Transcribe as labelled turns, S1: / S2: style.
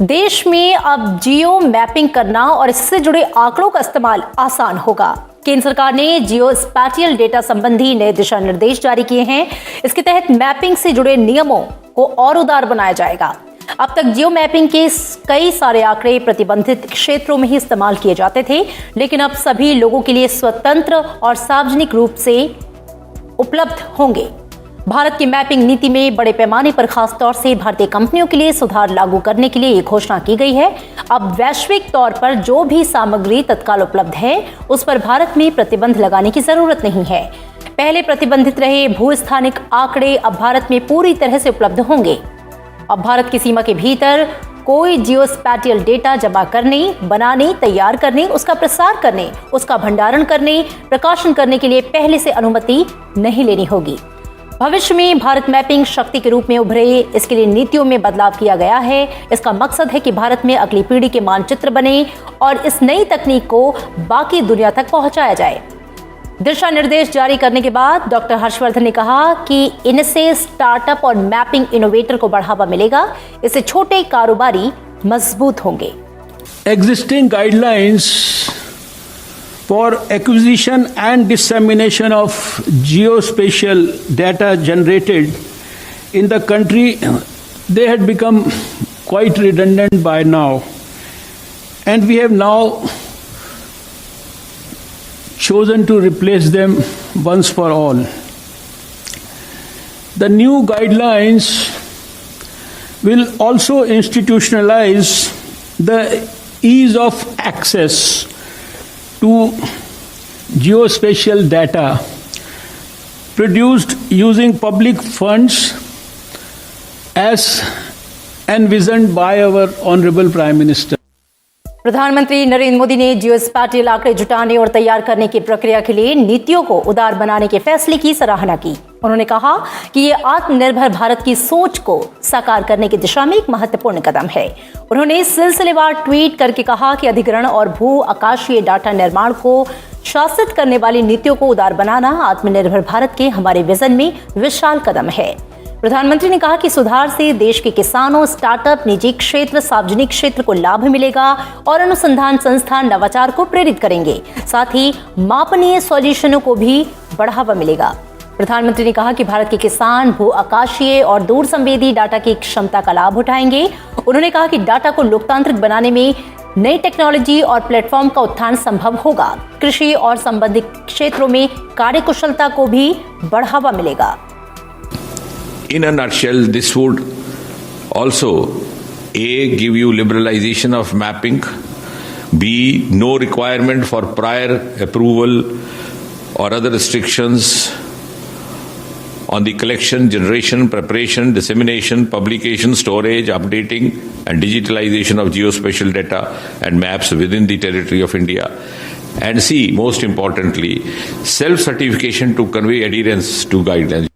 S1: देश में अब जियो मैपिंग करना और इससे जुड़े आंकड़ों का इस्तेमाल आसान होगा। केंद्र सरकार ने जियो स्पैटियल डेटा संबंधी नए दिशा निर्देश जारी किए हैं। इसके तहत मैपिंग से जुड़े नियमों को और उदार बनाया जाएगा। अब तक जियो मैपिंग के कई सारे आंकड़े प्रतिबंधित क्षेत्रों में ही इस्तेमाल किए जाते थे, लेकिन अब सभी लोगों के लिए स्वतंत्र और सार्वजनिक रूप से उपलब्ध होंगे। भारत की मैपिंग नीति में बड़े पैमाने पर खासतौर से भारतीय कंपनियों के लिए सुधार लागू करने के लिए ये घोषणा की गई है। अब वैश्विक तौर पर जो भी सामग्री तत्काल उपलब्ध है, उस पर भारत में प्रतिबंध लगाने की जरूरत नहीं है। पहले प्रतिबंधित रहे भूस्थानिक आंकड़े अब भारत में पूरी तरह से उपलब्ध होंगे। अब भारत की सीमा के भीतर कोई जियोस्पैटियल डेटा जमा करने, बनाने, तैयार करने, उसका प्रसार करने, उसका भंडारण करने, प्रकाशन करने के लिए पहले से अनुमति नहीं लेनी होगी। भविष्य में भारत मैपिंग शक्ति के रूप में उभरे, इसके लिए नीतियों में बदलाव किया गया है। इसका मकसद है कि भारत में अगली पीढ़ी के मानचित्र बने और इस नई तकनीक को बाकी दुनिया तक पहुंचाया जाए। दिशा निर्देश जारी करने के बाद डॉक्टर हर्षवर्धन ने कहा कि इनसे स्टार्टअप और मैपिंग इनोवेटर को बढ़ावा मिलेगा। इससे छोटे कारोबारी मजबूत होंगे।
S2: Existing guidelines for acquisition and dissemination of geospatial data generated in the country, they had become quite redundant by now, and we have now chosen to replace them once for all. The new guidelines will also institutionalize the ease of access to geospatial data produced using public funds as envisioned by our Honorable Prime Minister.
S1: प्रधानमंत्री नरेंद्र मोदी ने जियोस्पैटियल आंकड़े जुटाने और तैयार करने की प्रक्रिया के लिए नीतियों को उदार बनाने के फैसले की सराहना की। उन्होंने कहा कि ये आत्मनिर्भर भारत की सोच को साकार करने की दिशा में एक महत्वपूर्ण कदम है। उन्होंने सिलसिलेवार ट्वीट करके कहा कि अधिग्रहण और भू आकाशीय डाटा निर्माण को शासित करने वाली नीतियों को उदार बनाना आत्मनिर्भर भारत के हमारे विजन में विशाल कदम है। प्रधानमंत्री ने कहा कि सुधार से देश के किसानों, स्टार्टअप, निजी क्षेत्र, सार्वजनिक क्षेत्र को लाभ मिलेगा और अनुसंधान संस्थान नवाचार को प्रेरित करेंगे। साथ ही मापनीय सॉल्यूशनों को भी बढ़ावा मिलेगा। प्रधानमंत्री ने कहा कि भारत के किसान भू आकाशीय और दूर संवेदी डाटा की क्षमता का लाभ उठाएंगे। उन्होंने कहा कि डाटा को लोकतांत्रिक बनाने में नई टेक्नोलॉजी और प्लेटफॉर्म का उत्थान संभव होगा। कृषि और संबंधित क्षेत्रों में कार्यकुशलता को भी बढ़ावा मिलेगा।
S3: In a nutshell, this would also A, give you liberalization of mapping, B, no requirement for prior approval or other restrictions on the collection, generation, preparation, dissemination, publication, storage, updating and digitalization of geospatial data and maps within the territory of India. And C, most importantly, self-certification to convey adherence to guidelines.